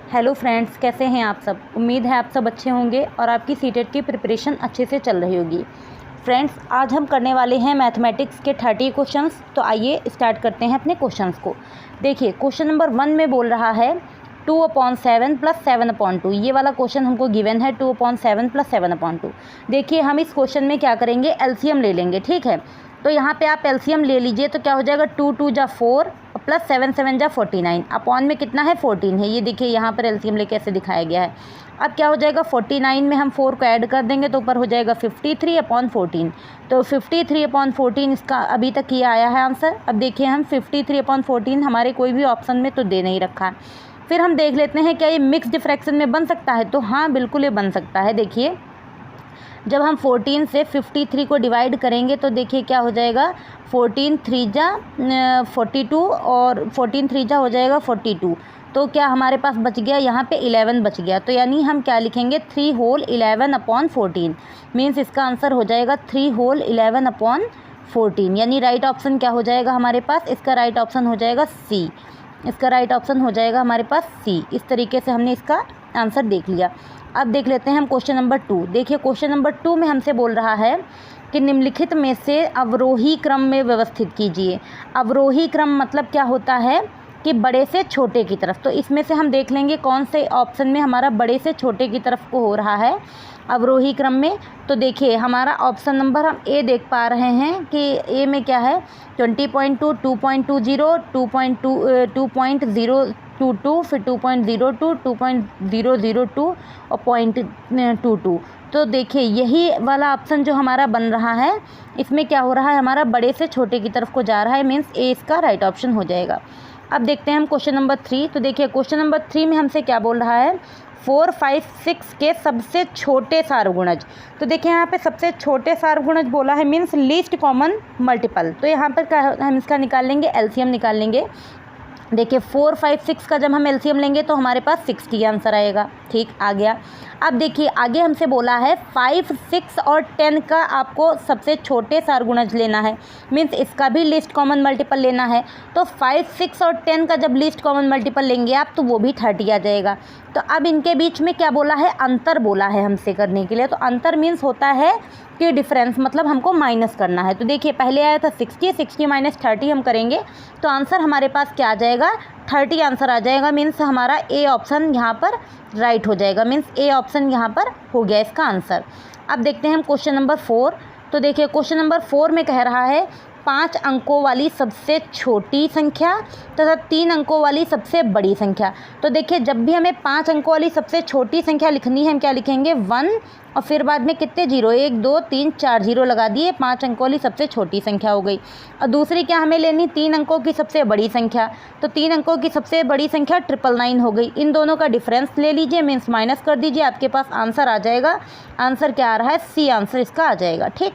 Hello friends, कैसे हैं आप सब। उम्मीद है आप सब अच्छे होंगे और आपकी सीटेट की प्रिपरेशन अच्छे से चल रही होगी। फ्रेंड्स, आज हम करने वाले हैं मैथमेटिक्स के 30 क्वेश्चंस। तो आइए स्टार्ट करते हैं अपने क्वेश्चंस को। देखिए, क्वेश्चन नंबर 1 में बोल रहा है 2/7 + 7/2। ये वाला क्वेश्चन हमको गिवन है 2/7 + 7/2। देखिए, हम इस क्वेश्चन में क्या करेंगे, एलसीएम ले लेंगे। ठीक है, तो यहाँ पे आप एलसीएम ले लीजिए तो क्या हो जाएगा, 2 2 जा 4 + 7 7 जा 49। अपॉन में कितना है, 14 है। ये देखिए यहाँ पर एलसीएम लेके ऐसे दिखाया गया है। अब क्या हो जाएगा, 49 में हम 4 को ऐड कर देंगे तो ऊपर हो जाएगा 53/14। तो 53/14 इसका अभी तक ये आया है आंसर। अब देखिए, हम 53/14 हमारे कोई भी ऑप्शन में तो दे नहीं रखा है। फिर हम देख लेते हैं क्या ये मिक्स्ड फ्रैक्शन में बन सकता है। तो हाँ, बिल्कुल ये बन सकता है। देखिए, जब हम 14 से 53 को डिवाइड करेंगे तो देखिए क्या हो जाएगा, 14 3 जा 42 और 14 3 जा हो जाएगा 42। तो क्या हमारे पास बच गया, यहाँ पे 11 बच गया। तो यानी हम क्या लिखेंगे, 3 होल 11/14 मीन्स इसका आंसर हो जाएगा 3 होल 11/14। यानी राइट ऑप्शन क्या हो जाएगा हमारे पास, इसका राइट ऑप्शन हो जाएगा सी। इसका राइट ऑप्शन हो जाएगा हमारे पास सी। इस तरीके से हमने इसका आंसर देख लिया। अब देख लेते हैं हम क्वेश्चन नंबर 2। देखिए, क्वेश्चन नंबर 2 में हमसे बोल रहा है कि निम्नलिखित में से अवरोही क्रम में व्यवस्थित कीजिए। अवरोही क्रम मतलब क्या होता है कि बड़े से छोटे की तरफ। तो इसमें से हम देख लेंगे कौन से ऑप्शन में हमारा बड़े से छोटे की तरफ को हो रहा है अवरोही क्रम में। तो देखिए, हमारा ऑप्शन नंबर हम ए देख पा रहे हैं कि ए में क्या है, 20.2 2.20 2.022 फिर 2.02 2.002 और 0.22। तो देखिए, यही वाला ऑप्शन जो हमारा बन रहा है, इसमें क्या हो रहा है, हमारा बड़े से छोटे की तरफ को जा रहा है। मीन्स ए इसका राइट ऑप्शन हो जाएगा। अब देखते हैं हम क्वेश्चन नंबर 3। तो देखिए, क्वेश्चन नंबर 3 में हमसे क्या बोल रहा है, 4 5 6 के सबसे छोटे सारगुणज। तो देखिए, यहाँ पे सबसे छोटे सारगुणज बोला है, मीन्स लीस्ट कॉमन मल्टीपल। तो यहाँ पर क्या हम इसका निकाल लेंगे, एलसीएम निकाल लेंगे। देखिए, 4 5 6 का जब हम एलसीएम लेंगे तो हमारे पास 60 आंसर आएगा। ठीक, आ गया। अब देखिए, आगे हमसे बोला है 5 6 और 10 का आपको सबसे छोटे सारगुणज लेना है। मीन्स इसका भी लिस्ट कॉमन मल्टीपल लेना है। तो 5 6 और 10 का जब लिस्ट कॉमन मल्टीपल लेंगे आप तो वो भी 30 आ जाएगा। तो अब इनके बीच में क्या बोला है, अंतर बोला है हमसे करने के लिए। तो अंतर मीन्स होता है कि डिफरेंस, मतलब हमको माइनस करना है। तो देखिए, पहले आया था 60 60 - 30 हम करेंगे तो आंसर हमारे पास क्या आ जाएगा, 30 आंसर आ जाएगा। मीन्स हमारा ए ऑप्शन यहाँ पर राइट हो जाएगा। मीन्स ए ऑप्शन यहाँ पर हो गया इसका आंसर। अब देखते हैं हम क्वेश्चन नंबर 4। तो देखिए, क्वेश्चन नंबर 4 में कह रहा है 5 अंकों वाली सबसे छोटी संख्या तथा 3 अंकों वाली सबसे बड़ी संख्या। तो देखिए, जब भी हमें 5 अंकों वाली सबसे छोटी संख्या लिखनी है, हम क्या लिखेंगे, 1 और फिर बाद में कितने जीरो, 1 2 3 4 जीरो लगा दिए, 5 अंकों वाली सबसे छोटी संख्या हो गई। और दूसरी क्या हमें लेनी, 3 अंकों की सबसे बड़ी संख्या। तो 3 अंकों की सबसे बड़ी संख्या 999 हो गई। इन दोनों का डिफरेंस ले लीजिए, मीन्स माइनस कर दीजिए, आपके पास आंसर आ जाएगा। आंसर क्या आ रहा है, सी आंसर इसका आ जाएगा। ठीक,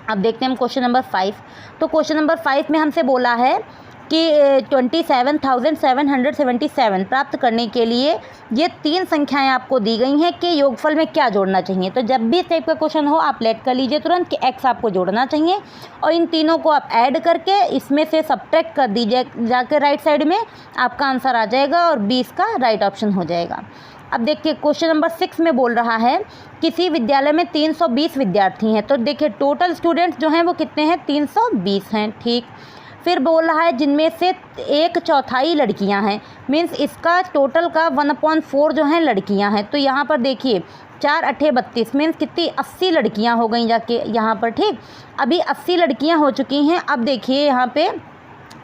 अब देखते हैं हम क्वेश्चन नंबर 5। तो क्वेश्चन नंबर 5 में हमसे बोला है कि 27,777 प्राप्त करने के लिए ये 3 संख्याएं आपको दी गई हैं कि योगफल में क्या जोड़ना चाहिए। तो जब भी इस टाइप का क्वेश्चन हो आप लेट कर लीजिए तुरंत कि एक्स आपको जोड़ना चाहिए और इन तीनों को आप ऐड करके इसमें से सब्ट्रैक्ट कर दीजिए जाकर राइट साइड में, आपका आंसर आ जाएगा और बी इसका राइट ऑप्शन हो जाएगा। अब देखिए, क्वेश्चन नंबर 6 में बोल रहा है किसी विद्यालय में 320 विद्यार्थी हैं। तो देखिए, टोटल स्टूडेंट्स जो हैं वो कितने हैं, 320 हैं। ठीक, फिर बोल रहा है जिनमें से 1/4 लड़कियां हैं। मीन्स इसका टोटल का 1/4 जो हैं लड़कियां हैं। तो यहाँ पर देखिए, 4 8 32 मीन्स कितनी, 80 लड़कियां हो गई जाके यहाँ पर। ठीक, अभी 80 लड़कियां हो चुकी हैं। अब देखिए यहाँ पे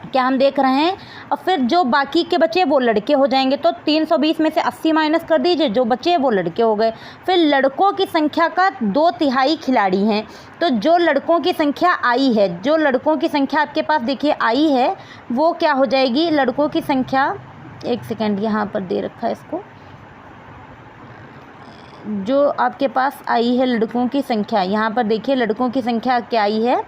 क्या हम देख रहे हैं, और फिर जो बाकी के बचे वो लड़के हो जाएंगे। तो 320 में से 80 माइनस कर दीजिए, जो बचे वो लड़के हो गए। फिर लड़कों की संख्या का 2/3 खिलाड़ी हैं। तो जो लड़कों की संख्या आई है, जो लड़कों की संख्या आपके पास देखिए आई है, वो क्या हो जाएगी, लड़कों की संख्या, एक सेकेंड यहाँ पर दे रखा है इसको, जो आपके पास आई है लड़कों की संख्या, यहाँ पर देखिए लड़कों की संख्या क्या आई है,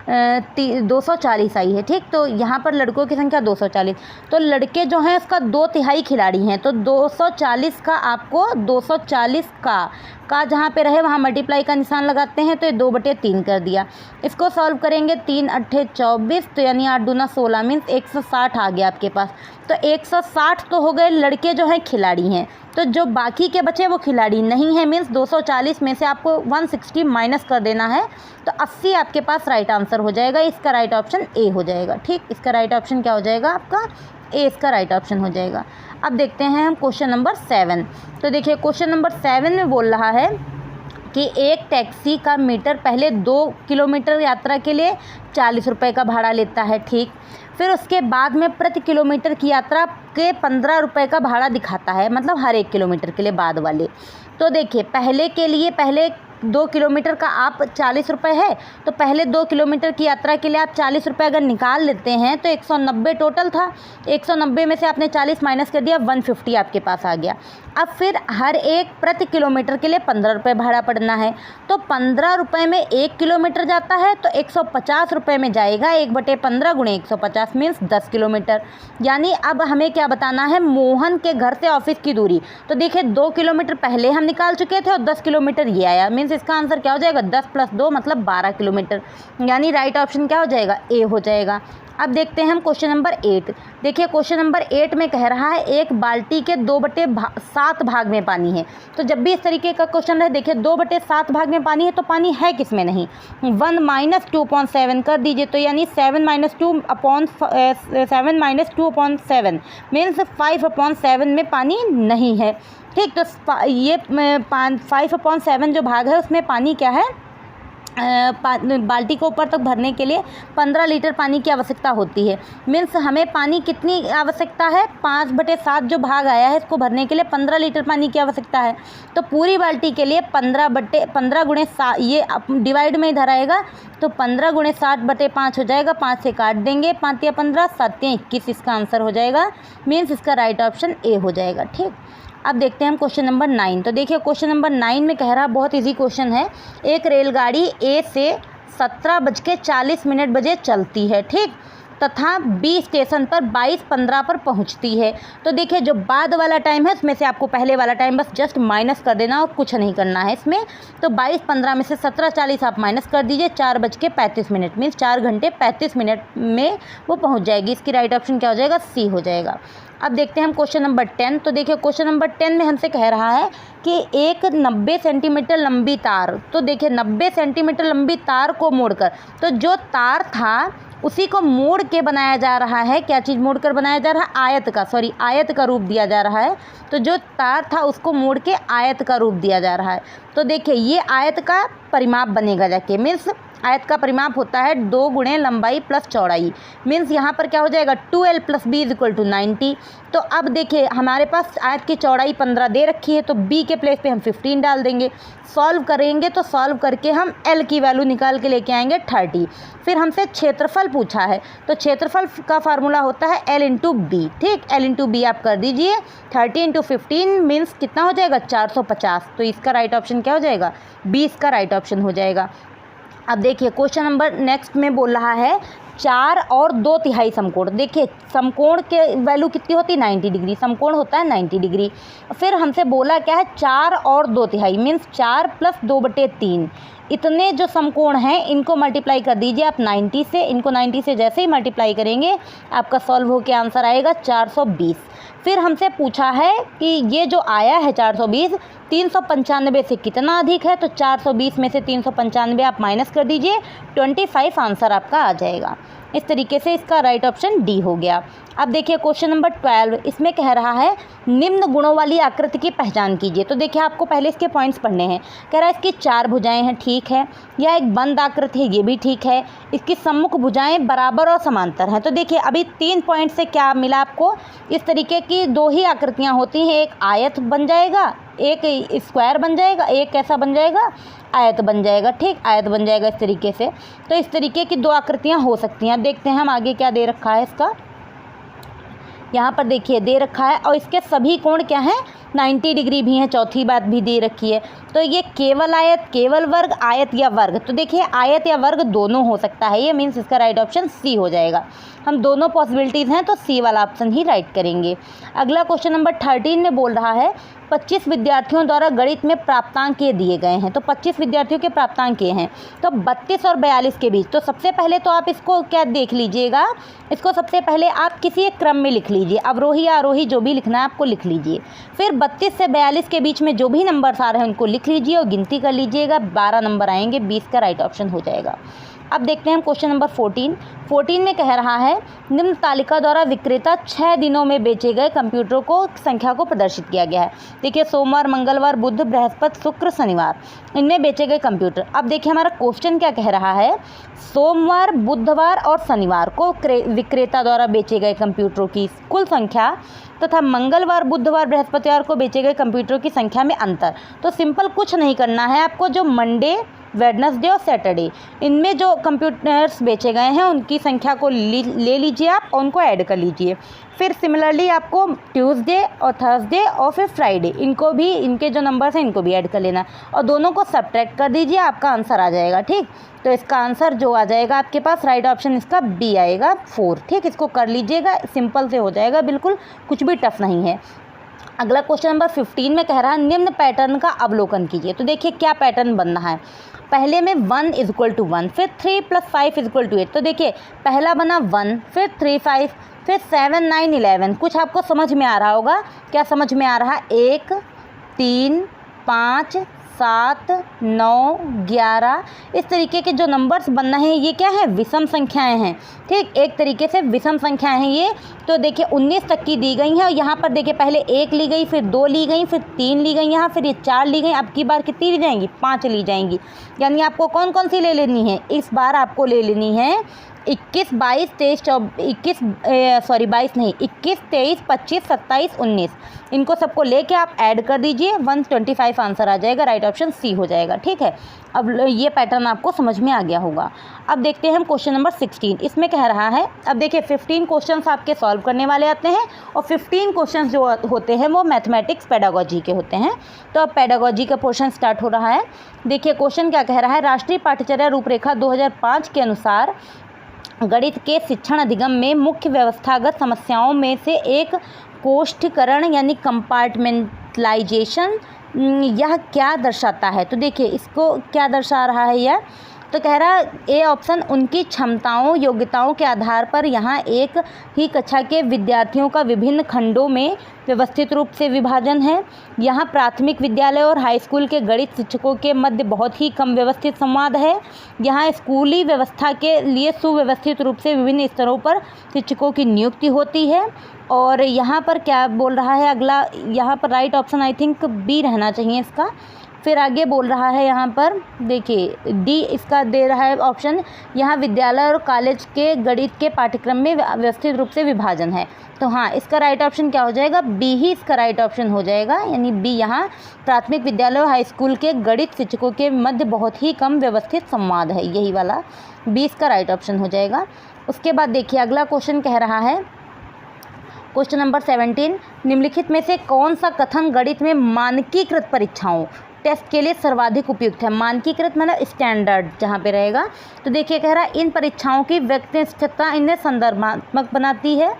240 आई है। ठीक, तो यहाँ पर लड़कों की संख्या 240। तो लड़के जो हैं उसका 2/3 खिलाड़ी हैं। तो 240 का आपको 240 का का जहाँ पे रहे वहाँ मल्टीप्लाई का निशान लगाते हैं, तो ये 2/3 कर दिया। इसको सॉल्व करेंगे 3 8 24, तो यानी 8 दूना 16 मीन्स 160 आ गया आपके पास। तो 160 तो हो गए लड़के जो हैं खिलाड़ी हैं, तो जो बाकी के बचे वो खिलाड़ी नहीं है, मीन्स 240 में से आपको 160 माइनस कर देना है, तो 80 आपके पास राइट आंसर हो जाएगा। इसका राइट ऑप्शन ए हो जाएगा। ठीक, इसका राइट ऑप्शन क्या हो जाएगा आपका? ए इसका राइट ऑप्शन हो जाएगा। अब देखते हैं हम क्वेश्चन नंबर 7। तो देखिए क्वेश्चन नंबर 7 में बोल रहा है कि एक टैक्सी का मीटर पहले 2 किलोमीटर यात्रा के लिए 40 रुपये का भाड़ा लेता है। ठीक, फिर उसके बाद में प्रति किलोमीटर की यात्रा के 15 रुपये का भाड़ा दिखाता है, मतलब हर 1 किलोमीटर के लिए बाद वाले। तो देखिए पहले 2 किलोमीटर का आप 40 रुपये है, तो पहले 2 किलोमीटर की यात्रा के लिए आप 40 रुपये अगर निकाल लेते हैं तो 190 टोटल था। 190 में से आपने 40 माइनस कर दिया, 150 आपके पास आ गया। अब फिर हर एक प्रति किलोमीटर के लिए 15 रुपये भाड़ा पड़ना है, तो 15 रुपये में 1 किलोमीटर जाता है, तो 150 रुपये में जाएगा 1/15 गुणे 150 मीन्स 10 किलोमीटर। यानी अब हमें क्या बताना है? मोहन के घर से ऑफिस की दूरी। तो देखिए 2 किलोमीटर पहले हम निकाल चुके थे और 10 किलोमीटर ये आया, मीन्स इसका आंसर क्या हो जाएगा? 10 + 2 मतलब 12 किलोमीटर। यानी राइट ऑप्शन क्या हो जाएगा? ए हो जाएगा। अब देखते हैं हम क्वेश्चन नंबर 8। देखिए क्वेश्चन नंबर 8 में कह रहा है एक बाल्टी के 2/7 भाग में पानी है। तो जब भी इस तरीके का क्वेश्चन रहे, देखिए 2/7 भाग में पानी है, तो पानी है किस में? नहीं। 1 - 2/7 कर दीजिए, तो यानी 7 - 2/7 मीन्स 5/7 में पानी नहीं है। ठीक, तो ये 5/7 जो भाग है उसमें पानी क्या है? बाल्टी को ऊपर तक भरने के लिए 15 लीटर पानी की आवश्यकता होती है। मीन्स हमें पानी कितनी आवश्यकता है? 5/7 जो भाग आया है इसको भरने के लिए 15 लीटर पानी की आवश्यकता है। तो पूरी बाल्टी के लिए 15 गुणे 7, ये डिवाइड में इधर आएगा, तो 15 गुणे 60/5 हो जाएगा। 5 से काट देंगे, 5 या 15, 7 या 21 इसका आंसर हो जाएगा। मीन्स इसका राइट ऑप्शन ए हो जाएगा। ठीक, अब देखते हैं हम क्वेश्चन नंबर 9। तो देखिए क्वेश्चन नंबर 9 में कह रहा, बहुत इजी क्वेश्चन है। एक रेलगाड़ी ए से 17:40 बजे चलती है। ठीक, तथा बी स्टेशन पर 22:15 पर पहुंचती है। तो देखिए जो बाद वाला टाइम है उसमें से आपको पहले वाला टाइम बस जस्ट माइनस कर देना और कुछ नहीं करना है इसमें। तो 22:15 में से 17:40 आप माइनस कर दीजिए, 4:35 मीन्स 4 घंटे 35 मिनट में वो पहुंच जाएगी। इसकी राइट ऑप्शन क्या हो जाएगा? सी हो जाएगा। अब देखते हैं हम क्वेश्चन नंबर 10। तो देखिए क्वेश्चन नंबर 10 में हमसे कह रहा है कि एक 90 सेंटीमीटर लंबी तार, तो देखिए 90 सेंटीमीटर लंबी तार को मोड़कर, तो जो तार था उसी को मोड़ के बनाया जा रहा है। क्या चीज़ मोड़ कर बनाया जा रहा है? आयत का रूप दिया जा रहा है। तो जो तार था उसको मोड़ के आयत का रूप दिया जा रहा है। तो देखिए ये आयत का परिमाप बनेगा जाके, मीन्स आयत का परिमाप होता है 2 गुणे लंबाई प्लस चौड़ाई। मीन्स यहाँ पर क्या हो जाएगा? 2l + b = 90। तो अब देखिए हमारे पास आयत की चौड़ाई 15 दे रखी है, तो b के प्लेस पे हम 15 डाल देंगे। सॉल्व करेंगे तो सॉल्व करके हम l की वैल्यू निकाल के लेके आएंगे 30। फिर हमसे क्षेत्रफल पूछा है, तो क्षेत्रफल का फार्मूला होता है l × b। ठीक, l × b आप कर दीजिए। 30 × 15 मीन्स कितना हो जाएगा? 450। तो इसका राइट ऑप्शन क्या हो जाएगा? बी इसका राइट ऑप्शन हो जाएगा। अब देखिए क्वेश्चन नंबर नेक्स्ट में बोल रहा है 4 और 2/3 समकोण। देखिए समकोण के वैल्यू कितनी होती है? 90 डिग्री। समकोण होता है 90 डिग्री। फिर हमसे बोला क्या है? 4 और 2/3 मीन्स 4 + 2/3। इतने जो समकोण हैं इनको मल्टीप्लाई कर दीजिए आप 90 से। इनको 90 से जैसे ही मल्टीप्लाई करेंगे आपका सॉल्व होकर आंसर आएगा 420। फिर हमसे पूछा है कि ये जो आया है 420 395 से कितना अधिक है? तो 420 में से 395 आप माइनस कर दीजिए, 25 आंसर आपका आ जाएगा। इस तरीके से इसका राइट ऑप्शन डी हो गया। अब देखिए क्वेश्चन नंबर 12, इसमें कह रहा है निम्न गुणों वाली आकृति की पहचान कीजिए। तो देखिए आपको पहले इसके पॉइंट्स पढ़ने हैं। कह रहा है इसकी 4 भुजाएं हैं, ठीक है। यह एक बंद आकृति है, ये भी ठीक है। इसकी सम्मुख भुजाएं बराबर और समांतर हैं। तो देखिए अभी 3 पॉइंट से क्या मिला आपको? इस तरीके की 2 ही आकृतियाँ होती हैं, एक आयत बन जाएगा, एक स्क्वायर बन जाएगा, एक कैसा बन जाएगा? आयत बन जाएगा। ठीक, आयत बन जाएगा इस तरीके से। तो इस तरीके की 2 आकृतियाँ हो सकती हैं। अब देखते हैं हम आगे क्या दे रखा है इसका। यहाँ पर देखिए दे रखा है और इसके सभी कोण क्या हैं? 90 डिग्री भी हैं। चौथी बात भी दे रखी है। तो ये केवल आयत, केवल वर्ग, आयत या वर्ग। तो देखिए आयत या वर्ग दोनों हो सकता है ये, मीन्स इसका राइट ऑप्शन सी हो जाएगा। हम दोनों पॉसिबिलिटीज़ हैं तो सी वाला ऑप्शन ही राइट करेंगे। अगला क्वेश्चन नंबर 13 में बोल रहा है 25 विद्यार्थियों द्वारा गणित में प्राप्तांक ये दिए गए हैं, तो 25 विद्यार्थियों के प्राप्तांक ये हैं। तो 32 और 42 के बीच, तो सबसे पहले तो आप इसको क्या देख लीजिएगा, इसको सबसे पहले आप किसी एक क्रम में लिख लीजिए, अवरोही या आरोही जो भी लिखना है आपको लिख लीजिए। फिर 32 से 42 के बीच में जो भी नंबर्स आ रहे हैं उनको लिख लीजिए और गिनती कर लीजिएगा, 12 नंबर आएंगे, 20 का राइट ऑप्शन हो जाएगा। अब देखते हैं हम क्वेश्चन नंबर 14 में कह रहा है निम्न तालिका द्वारा विक्रेता 6 दिनों में बेचे गए कंप्यूटरों को संख्या को प्रदर्शित किया गया है। देखिए सोमवार, मंगलवार, बुध, बृहस्पति, शुक्र, शनिवार, इनमें बेचे गए कंप्यूटर। अब देखिए हमारा क्वेश्चन क्या कह रहा है, सोमवार, बुधवार और शनिवार को विक्रेता द्वारा बेचे गए कंप्यूटरों की कुल संख्या तथा मंगलवार, बुधवार, बृहस्पतिवार को बेचे गए कंप्यूटरों की संख्या में अंतर। तो सिंपल कुछ नहीं करना है आपको, जो मंडे, वेडनेसडे और सैटरडे इनमें जो कंप्यूटर्स बेचे गए हैं उनकी संख्या को ले लीजिए आप और उनको ऐड कर लीजिए। फिर सिमिलरली आपको ट्यूसडे और थर्सडे और फिर फ्राइडे इनको भी, इनके जो नंबर्स हैं इनको भी ऐड कर लेना और दोनों को सब्ट्रैक्ट कर दीजिए, आपका आंसर आ जाएगा। ठीक, तो इसका आंसर जो आ जाएगा आपके पास राइट ऑप्शन इसका बी आएगा 4। ठीक, इसको कर लीजिएगा, सिंपल से हो जाएगा, बिल्कुल कुछ भी टफ नहीं है। अगला क्वेश्चन नंबर 15 में कह रहा है निम्न पैटर्न का अवलोकन कीजिए। तो देखिए क्या पैटर्न बन रहा है, पहले में 1 = 1, फिर 3 + 5 = 8। तो देखिए पहला बना 1, फिर 3 5, फिर 7 9 11। कुछ आपको समझ में आ रहा होगा, क्या समझ में आ रहा है, 1 3 5 7 9 11 इस तरीके के जो नंबर्स बनना है ये क्या है, विषम संख्याएं हैं। ठीक, एक तरीके से विषम संख्याएं हैं ये। तो देखिए 19 तक की दी गई हैं और यहाँ पर देखिए पहले 1 ली गई, फिर 2 ली गई, फिर 3 ली गई, यहाँ फिर ये 4 ली गई। अब की बार कितनी ली जाएंगी, 5 ली जाएंगी। यानी आपको कौन कौन सी ले लेनी है, इस बार आपको ले लेनी है 21 22 23 21 22 नहीं 21 23 25 27 19 इनको सबको लेके आप ऐड कर दीजिए, 125 आंसर आ जाएगा, राइट ऑप्शन सी हो जाएगा। ठीक है, अब ये पैटर्न आपको समझ में आ गया होगा। अब देखते हैं हम क्वेश्चन नंबर 16, इसमें कह रहा है, अब देखिए 15 क्वेश्चंस आपके सॉल्व करने वाले आते हैं और 15 क्वेश्चंस जो होते हैं वो मैथमेटिक्स पेडागोजी के होते हैं। तो अब पेडागोजी का पोर्शन स्टार्ट हो रहा है। देखिए क्वेश्चन क्या कह रहा है, राष्ट्रीय पाठ्यचर्या रूपरेखा 2005 के अनुसार गणित के शिक्षण अधिगम में मुख्य व्यवस्थागत समस्याओं में से एक कोष्ठीकरण यानी कंपार्टमेंटलाइजेशन, यह क्या दर्शाता है। तो देखिए इसको क्या दर्शा रहा है यह, तो कह रहा है ए ऑप्शन उनकी क्षमताओं योग्यताओं के आधार पर यहाँ एक ही कक्षा के विद्यार्थियों का विभिन्न खंडों में व्यवस्थित रूप से विभाजन है। यहाँ प्राथमिक विद्यालय और हाई स्कूल के गणित शिक्षकों के मध्य बहुत ही कम व्यवस्थित संवाद है। यहाँ स्कूली व्यवस्था के लिए सुव्यवस्थित रूप से विभिन्न स्तरों पर शिक्षकों की नियुक्ति होती है। और यहाँ पर क्या बोल रहा है अगला, यहाँ पर right option I think B रहना चाहिए इसका। फिर आगे बोल रहा है यहाँ पर देखिए डी इसका दे रहा है ऑप्शन, यहाँ विद्यालय और कॉलेज के गणित के पाठ्यक्रम में व्यवस्थित रूप से विभाजन है। तो हाँ इसका राइट ऑप्शन क्या हो जाएगा, बी ही इसका राइट ऑप्शन हो जाएगा। यानी बी यहाँ प्राथमिक विद्यालय और हाई स्कूल के गणित शिक्षकों के मध्य बहुत ही कम व्यवस्थित संवाद है, यही वाला बी इसका राइट ऑप्शन हो जाएगा। उसके बाद देखिए अगला क्वेश्चन कह रहा है, क्वेश्चन नंबर 17, निम्नलिखित में से कौन सा कथन गणित में मानकीकृत परीक्षाओं टेस्ट के लिए सर्वाधिक उपयुक्त है। मानकीकृत मतलब स्टैंडर्ड जहाँ पे रहेगा। तो देखिए कह रहा है इन परीक्षाओं की व्यक्तिनिष्ठता इन्हें संदर्भात्मक बनाती है।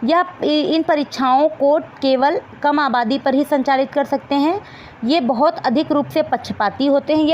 यह इन परीक्षाओं को केवल कम आबादी पर ही संचालित कर सकते हैं। ये बहुत अधिक रूप से पक्षपाती होते हैं।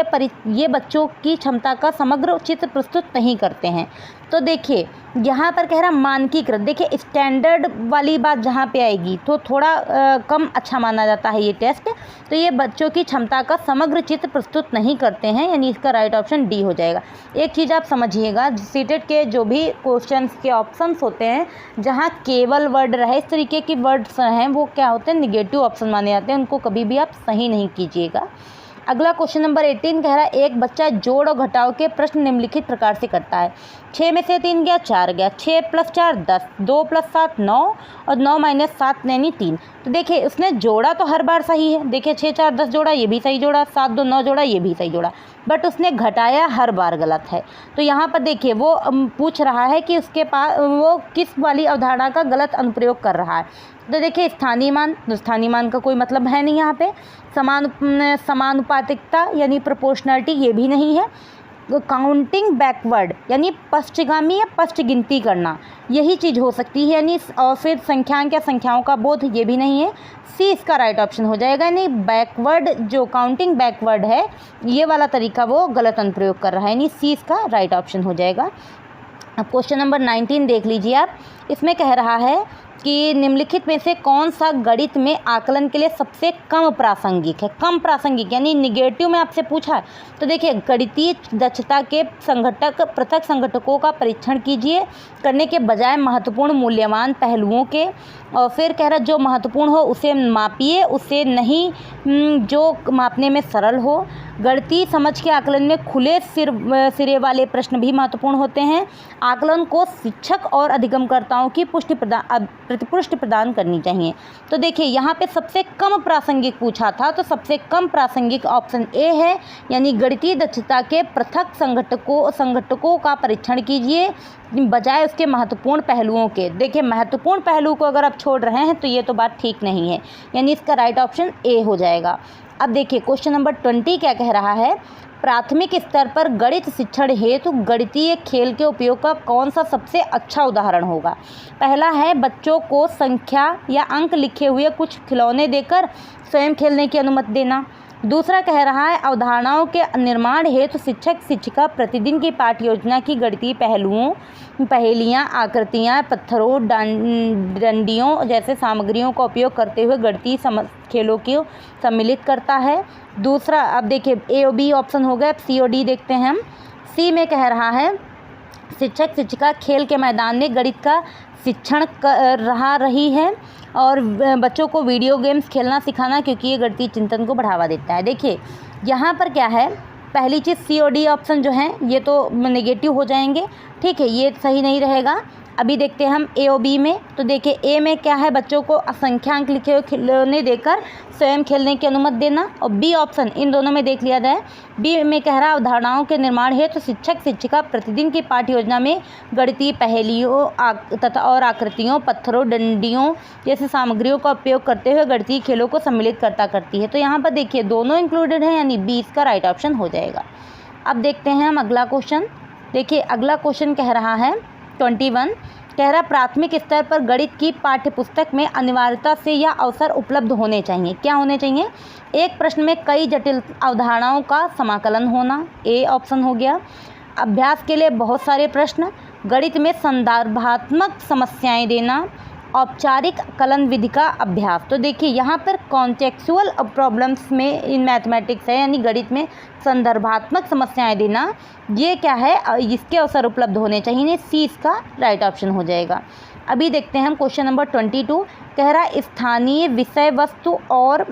ये बच्चों की क्षमता का समग्र चित्र प्रस्तुत नहीं करते हैं। तो देखिए यहाँ पर कह रहा मानकीकृत, देखिए स्टैंडर्ड वाली बात जहाँ पे आएगी तो थोड़ा कम अच्छा माना जाता है ये टेस्ट। तो ये बच्चों की क्षमता का समग्र चित्र प्रस्तुत नहीं करते हैं, यानी इसका राइट ऑप्शन डी हो जाएगा। एक चीज़ आप समझिएगा, सीटेट के जो भी क्वेश्चंस के ऑप्शंस होते हैं जहाँ केवल वर्ड रहे, इस तरीके की वर्ड्स हैं वो क्या होते हैं, निगेटिव ऑप्शन माने जाते हैं, उनको कभी भी आप सही नहीं कीजिएगा। अगला क्वेश्चन नंबर 18 कह रहा है एक बच्चा जोड़ और घटाव के प्रश्न निम्नलिखित प्रकार से करता है। 6 में से 3 गया 4 गया, 6 + 4 10, 2 + 7 9 और 9 - 7 यानी 3। तो देखिए उसने जोड़ा तो हर बार सही है, देखिए 6 4 10 जोड़ा ये भी सही जोड़ा, 7 2 9 जोड़ा ये भी सही जोड़ा, बट उसने घटाया हर बार गलत है। तो यहाँ पर देखिए वो पूछ रहा है कि उसके पास वो किस वाली अवधारणा का गलत अनुप्रयोग कर रहा है। तो देखिए स्थानीय मान का कोई मतलब है नहीं यहाँ पे। समानुपातिकता यानी प्रोपोर्शनलिटी ये भी नहीं है। काउंटिंग बैकवर्ड यानी पश्चगामी या पश्च गिनती करना, यही चीज़ हो सकती है यानी, और फिर संख्यांक या संख्याओं का बोध, ये भी नहीं है। सी इसका राइट ऑप्शन हो जाएगा, यानी बैकवर्ड जो काउंटिंग बैकवर्ड है ये वाला तरीका वो गलत अनुप्रयोग कर रहा है, यानी सी इसका राइट ऑप्शन हो जाएगा। अब क्वेश्चन नंबर 19 देख लीजिए आप। इसमें कह रहा है कि निम्नलिखित में से कौन सा गणित में आकलन के लिए सबसे कम प्रासंगिक है। कम प्रासंगिक यानी निगेटिव में आपसे पूछा है तो देखिए, गणितीय दक्षता के पृथक संघटकों का परीक्षण कीजिए करने के बजाय महत्वपूर्ण मूल्यवान पहलुओं के, और फिर कह रहा जो महत्वपूर्ण हो उसे मापिए, उसे नहीं जो मापने में सरल हो। गणितीय समझ के आकलन में खुले सिरे वाले प्रश्न भी महत्वपूर्ण होते हैं। आकलन को शिक्षक और अधिगमकर्ताओं की प्रतिपुष्टि प्रदान करनी चाहिए। तो देखिए यहाँ पे सबसे कम प्रासंगिक पूछा था, तो सबसे कम प्रासंगिक ऑप्शन ए है, यानी गणितीय दक्षता के पृथक संघटकों का परीक्षण कीजिए बजाय उसके महत्वपूर्ण पहलुओं के। देखिए महत्वपूर्ण पहलू को अगर आप छोड़ रहे हैं तो ये तो बात ठीक नहीं है, यानी इसका राइट ऑप्शन ए हो जाएगा। अब देखिए क्वेश्चन नंबर 20 क्या कह रहा है। प्राथमिक स्तर पर गणित शिक्षण हेतु गणितीय खेल के उपयोग का कौन सा सबसे अच्छा उदाहरण होगा। पहला है बच्चों को संख्या या अंक लिखे हुए कुछ खिलौने देकर स्वयं खेलने की अनुमति देना। दूसरा कह रहा है अवधारणाओं के निर्माण हेतु शिक्षक शिक्षिका प्रतिदिन की पाठ्य योजना की गणितीय पहेलियाँ, आकृतियाँ, पत्थरों, डंडियों जैसे सामग्रियों का उपयोग करते हुए गणितीय खेलों को सम्मिलित करता है। दूसरा, अब देखिए ए और बी ऑप्शन हो गया, अब सी और डी देखते हैं हम। सी में कह रहा है शिक्षक शिक्षिका खेल के मैदान में गणित का शिक्षण रही है और बच्चों को वीडियो गेम्स खेलना सिखाना, क्योंकि ये गणितीय चिंतन को बढ़ावा देता है। देखिए यहाँ पर क्या है, पहली चीज़ सी और डी ऑप्शन जो हैं ये तो नेगेटिव हो जाएंगे, ठीक है, ये सही नहीं रहेगा। अभी देखते हैं हम ए और बी में। तो देखिए ए में क्या है, बच्चों को असंख्याक लिखे हुए खिलौने देकर स्वयं खेलने की अनुमति देना, और बी ऑप्शन इन दोनों में देख लिया जाए। बी में कह रहा है अवधारणाओं के निर्माण हेतु शिक्षक शिक्षिका प्रतिदिन की पाठ्य योजना में गणितीय पहेलियों तथा और आकृतियों, पत्थरों, डंडियों जैसे सामग्रियों का उपयोग करते हुए गणितीय खेलों को सम्मिलित करती है। तो यहाँ पर देखिए दोनों इंक्लूडेड हैं, यानी बी इसका राइट ऑप्शन हो जाएगा। अब देखते हैं हम अगला क्वेश्चन। देखिए अगला क्वेश्चन कह रहा है 21, कह रहा प्राथमिक स्तर पर गणित की पाठ्यपुस्तक में अनिवार्यता से यह अवसर उपलब्ध होने चाहिए। क्या होने चाहिए? एक प्रश्न में कई जटिल अवधारणाओं का समाकलन होना, ए ऑप्शन हो गया। अभ्यास के लिए बहुत सारे प्रश्न, गणित में संदर्भात्मक समस्याएं देना, औपचारिक कलन विधि का अभ्यास। तो देखिए यहाँ पर कॉन्टेक्चुअल प्रॉब्लम्स में इन मैथमेटिक्स है, यानी गणित में संदर्भात्मक समस्याएं देना, ये क्या है, इसके अवसर उपलब्ध होने चाहिए। सी इसका राइट ऑप्शन हो जाएगा। अभी देखते हैं हम क्वेश्चन नंबर 22, कह रहा है स्थानीय विषय वस्तु और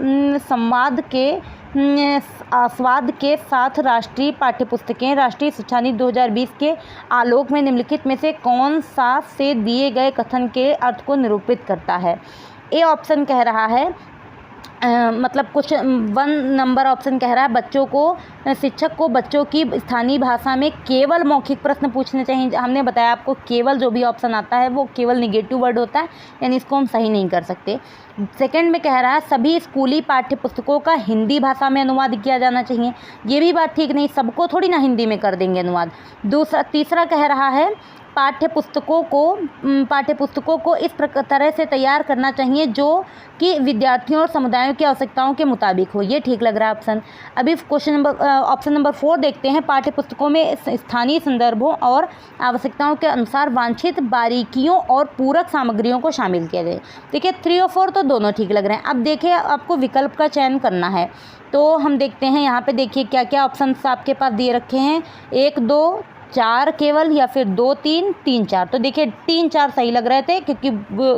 आस्वाद के साथ राष्ट्रीय पाठ्यपुस्तकें राष्ट्रीय शिक्षा नीति 2020 के आलोक में निम्नलिखित में से कौन सा से दिए गए कथन के अर्थ को निरूपित करता है। ए ऑप्शन कह रहा है मतलब कुछ 1 नंबर ऑप्शन कह रहा है बच्चों को, शिक्षक को बच्चों की स्थानीय भाषा में केवल मौखिक प्रश्न पूछने चाहिए। हमने बताया आपको केवल जो भी ऑप्शन आता है वो केवल निगेटिव वर्ड होता है, यानी इसको हम सही नहीं कर सकते। सेकंड में कह रहा है सभी स्कूली पाठ्य पुस्तकों का हिंदी भाषा में अनुवाद किया जाना चाहिए, ये भी बात ठीक नहीं, सबको थोड़ी ना हिंदी में कर देंगे अनुवाद। तीसरा कह रहा है पाठ्यपुस्तकों को इस तरह से तैयार करना चाहिए जो कि विद्यार्थियों और समुदायों की आवश्यकताओं के मुताबिक हो, ये ठीक लग रहा है ऑप्शन। अभी ऑप्शन नंबर 4 देखते हैं, पाठ्यपुस्तकों में स्थानीय संदर्भों और आवश्यकताओं के अनुसार वांछित बारीकियों और पूरक सामग्रियों को शामिल किया जाए। देखिए 3 और 4 तो दोनों ठीक लग रहे हैं। अब देखिए आपको विकल्प का चयन करना है, तो हम देखते हैं यहाँ पे देखिए क्या क्या ऑप्शन आपके पास दिए रखे हैं, 1 2 4 केवल, या फिर 2 3 3 4। तो देखिए 3 4 सही लग रहे थे क्योंकि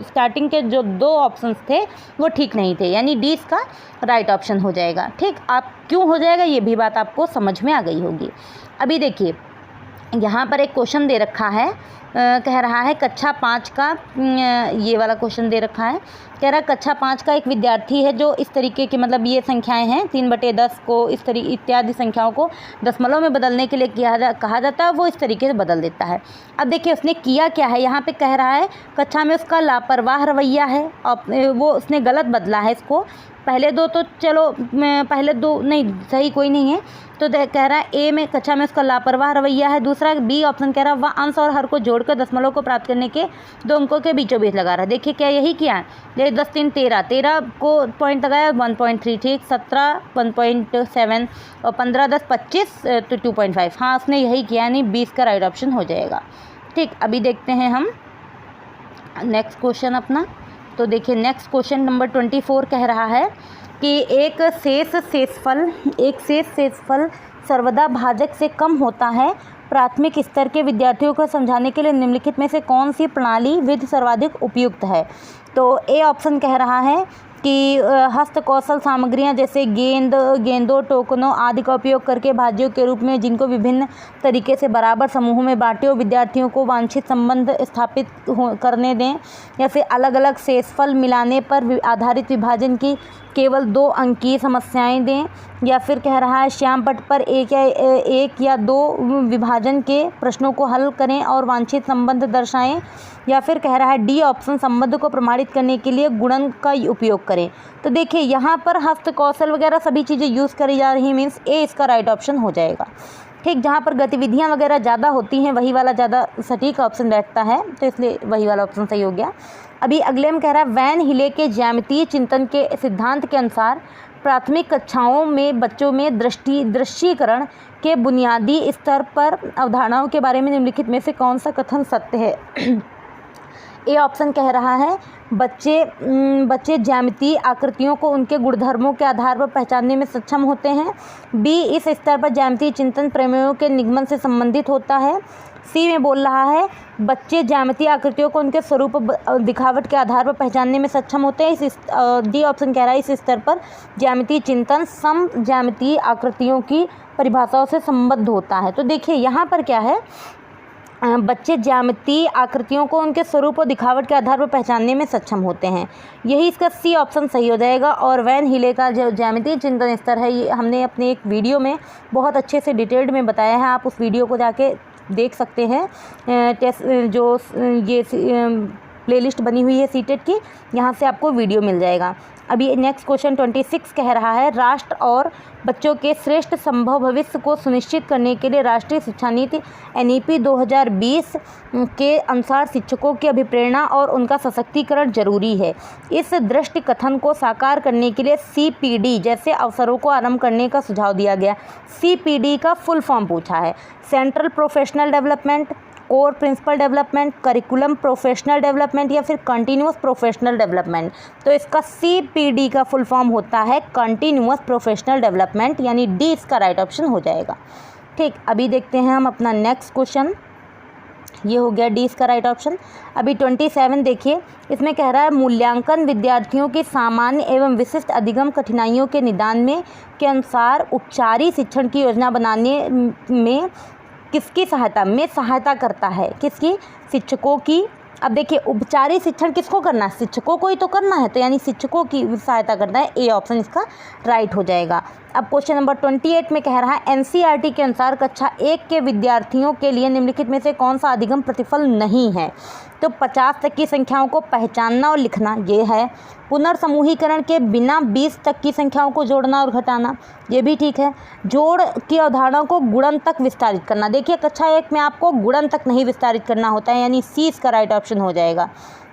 स्टार्टिंग के जो 2 ऑप्शंस थे वो ठीक नहीं थे, यानी डी इसका राइट ऑप्शन हो जाएगा। ठीक, आप क्यों हो जाएगा ये भी बात आपको समझ में आ गई होगी। अभी देखिए यहाँ पर एक क्वेश्चन दे रखा है कह रहा है कक्षा 5 का ये वाला क्वेश्चन दे रखा है। कह रहा है कक्षा 5 का एक विद्यार्थी है जो इस तरीके की मतलब ये संख्याएं हैं 3/10 को इस तरीके इत्यादि संख्याओं को दशमलव में बदलने के लिए कहा जाता है, वो इस तरीके से बदल देता है। अब देखिए उसने किया क्या है, यहाँ पे कह रहा है कक्षा में उसका लापरवाह रवैया है और वो उसने गलत बदला है इसको। पहले दो तो चलो पहले दो नहीं सही कोई नहीं है, तो कह रहा है ए में कक्षा में उसका लापरवाह रवैया है। दूसरा बी ऑप्शन कह रहा है वह अंश और हर को जोड़कर दशमलव को प्राप्त करने के 2 अंकों के बीचों बीच लगा रहा है। देखिए क्या यही किया है, ये 10 3 13 को पॉइंट लगाया 1.3, ठीक 17 1.7 और 15 10 25 तो 2.5। हाँ उसने यही किया, यानी 20 का राइट ऑप्शन हो जाएगा। ठीक, अभी देखते हैं हम नेक्स्ट क्वेश्चन अपना। तो देखिए नेक्स्ट क्वेश्चन नंबर 24 कह रहा है कि एक शेषफल सर्वदा भाजक से कम होता है। प्राथमिक स्तर के विद्यार्थियों को समझाने के लिए निम्नलिखित में से कौन सी प्रणाली विधि सर्वाधिक उपयुक्त है। तो ए ऑप्शन कह रहा है कि हस्तकौशल सामग्रियां जैसे गेंदों टोकनों आदि का उपयोग करके भाज्यों के रूप में जिनको विभिन्न तरीके से बराबर समूहों में बांटे और विद्यार्थियों को वांछित संबंध स्थापित करने दें, या फिर अलग अलग शेषफल मिलाने पर आधारित विभाजन की केवल 2 अंकीय समस्याएं दें, या फिर कह रहा है श्याम पट पर एक या 2 विभाजन के प्रश्नों को हल करें और वांछित संबंध दर्शाएं, या फिर कह रहा है डी ऑप्शन संबंध को प्रमाणित करने के लिए गुणन का उपयोग करें। तो देखिए यहाँ पर हस्तकौशल वगैरह सभी चीज़ें यूज़ करी जा रही, मीन्स ए इसका राइट ऑप्शन हो जाएगा। ठीक, जहाँ पर गतिविधियाँ वगैरह ज़्यादा होती हैं वही वाला ज़्यादा सटीक ऑप्शन बैठता है, तो इसलिए वही वाला ऑप्शन सही हो गया। अभी अगले में कह रहा है वैन हिले के ज्यामितीय चिंतन के सिद्धांत के अनुसार प्राथमिक कक्षाओं में बच्चों में दृश्यीकरण के बुनियादी स्तर पर अवधारणाओं के बारे में निम्नलिखित में से कौन सा कथन सत्य है। ए ऑप्शन कह रहा है बच्चे ज्यामितीय आकृतियों को उनके गुणधर्मों के आधार पर पहचानने में सक्षम होते हैं। बी इस स्तर पर ज्यामितीय चिंतन प्रमेयों के निगमन से संबंधित होता है। सी में बोल रहा है बच्चे ज्यामितीय आकृतियों को उनके स्वरूप दिखावट के आधार पर पहचानने में सक्षम होते हैं। डी ऑप्शन कह रहा है इस स्तर पर ज्यामितीय चिंतन सम ज्यामितीय आकृतियों की परिभाषाओं से संबद्ध होता है। तो देखिए यहाँ पर क्या है, बच्चे ज्यामितीय आकृतियों को उनके स्वरूप और दिखावट के आधार पर पहचानने में सक्षम होते हैं, यही इसका सी ऑप्शन सही हो जाएगा। और वैन हिले का जो ज्यामितीय चिंतन स्तर है ये हमने अपने एक वीडियो में बहुत अच्छे से डिटेल्ड में बताया है, आप उस वीडियो को जाके देख सकते हैं। जो ये प्लेलिस्ट बनी हुई है सीटेट की, यहाँ से आपको वीडियो मिल जाएगा। अभी नेक्स्ट क्वेश्चन 26 कह रहा है राष्ट्र और बच्चों के श्रेष्ठ संभव भविष्य को सुनिश्चित करने के लिए राष्ट्रीय शिक्षा नीति NEP 2020 के अनुसार शिक्षकों की अभिप्रेरणा और उनका सशक्तिकरण जरूरी है। इस दृष्टि कथन को साकार करने के लिए CPD जैसे अवसरों को आरंभ करने का सुझाव दिया गया। CPD का फुल फॉर्म पूछा है, central professional development, core principle development, curriculum professional development या फिर कंटिन्यूअस प्रोफेशनल डेवलपमेंट। तो इसका CPD का फुल फॉर्म होता है कंटिन्यूअस प्रोफेशनल डेवलपमेंट, यानी डी इसका राइट ऑप्शन हो जाएगा। ठीक, अभी देखते हैं हम अपना नेक्स्ट क्वेश्चन, ये हो गया डी इसका राइट ऑप्शन। अभी 27 देखिए, इसमें कह रहा है मूल्यांकन विद्यार्थियों की सामान्य एवं विशिष्ट अधिगम कठिनाइयों के निदान में के अनुसार उपचारी शिक्षण की योजना बनाने में किसकी सहायता करता है, किसकी, शिक्षकों की। अब देखिए उपचारी शिक्षण किसको करना है, शिक्षकों को ही तो करना है, तो यानी शिक्षकों की सहायता करता है, ए ऑप्शन इसका राइट हो जाएगा। अब क्वेश्चन नंबर 28 में कह रहा है NCERT के अनुसार कक्षा 1 के विद्यार्थियों के लिए निम्नलिखित में से कौन सा अधिगम प्रतिफल नहीं है। तो 50 तक की संख्याओं को पहचानना और लिखना ये है, पुनर्समूहीकरण के बिना 20 तक की संख्याओं को जोड़ना और घटाना ये भी ठीक है, जोड़ की अवधारणा को गुणन तक विस्तारित करना। देखिए कक्षा 1 में आपको गुणन तक नहीं विस्तारित करना होता है, यानी सी इसका राइट ऑप्शन हो जाएगा।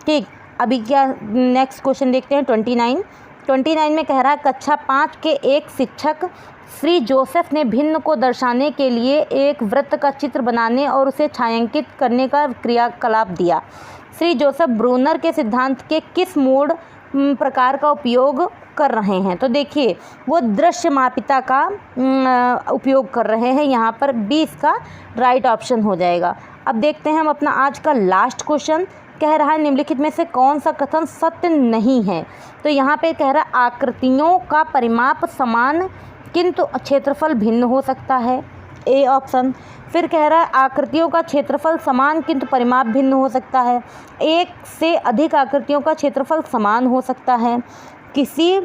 ठीक, अभी क्या नेक्स्ट क्वेश्चन देखते हैं 29 में कह रहा है कक्षा 5 के एक शिक्षक श्री जोसेफ ने भिन्न को दर्शाने के लिए एक वृत्त का चित्र बनाने और उसे छायांकित करने का क्रियाकलाप दिया। श्री जोसेफ ब्रूनर के सिद्धांत के किस मोड प्रकार का उपयोग कर रहे हैं। तो देखिए वो दृश्य मापिता का उपयोग कर रहे हैं, यहाँ पर बी इसका राइट ऑप्शन हो जाएगा। अब देखते हैं हम अपना आज का लास्ट क्वेश्चन, कह रहा है निम्नलिखित में से कौन सा कथन सत्य नहीं है। तो यहाँ पे कह रहा है आकृतियों का परिमाप समान किंतु क्षेत्रफल भिन्न हो सकता है। A option. फिर कह रहा है आकृतियों का क्षेत्रफल समान किंतु परिमाप भिन्न हो सकता है। एक से अधिक आकृतियों का क्षेत्रफल समान हो सकता है। किसी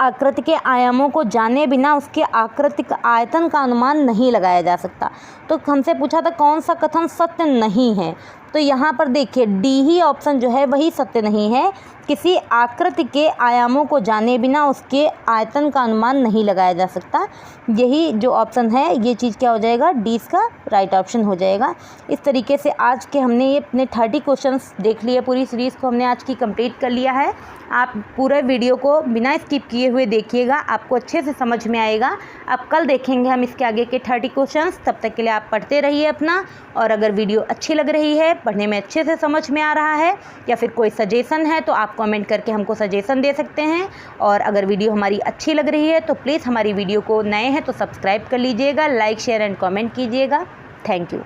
आकृति के आयामों को जाने बिना उसके आकृतिक आयतन का अनुमान नहीं लगाया जा सकता। तो हमसे पूछा था कौन सा कथन सत्य नहीं है, तो यहाँ पर देखिए डी ही ऑप्शन जो है वही सत्य नहीं है। किसी आकृति के आयामों को जाने बिना उसके आयतन का अनुमान नहीं लगाया जा सकता। यही जो ऑप्शन है ये चीज़ क्या हो जाएगा, डी इसका राइट ऑप्शन हो जाएगा। इस तरीके से आज के हमने ये अपने 30 क्वेश्चंस देख लिए, पूरी सीरीज़ को हमने आज की कंप्लीट कर लिया है। आप पूरे वीडियो को बिना स्किप किए हुए देखिएगा, आपको अच्छे से समझ में आएगा। अब कल देखेंगे हम इसके आगे के 30 क्वेश्चंस। तब तक के लिए आप पढ़ते रहिए अपना, और अगर वीडियो अच्छी लग रही है, पढ़ने में अच्छे से समझ में आ रहा है, या फिर कोई सजेशन है तो आप कमेंट करके हमको सजेशन दे सकते हैं। और अगर वीडियो हमारी अच्छी लग रही है तो प्लीज़ हमारी वीडियो को, नए हैं तो सब्सक्राइब कर लीजिएगा, लाइक शेयर एंड कमेंट कीजिएगा। Thank you.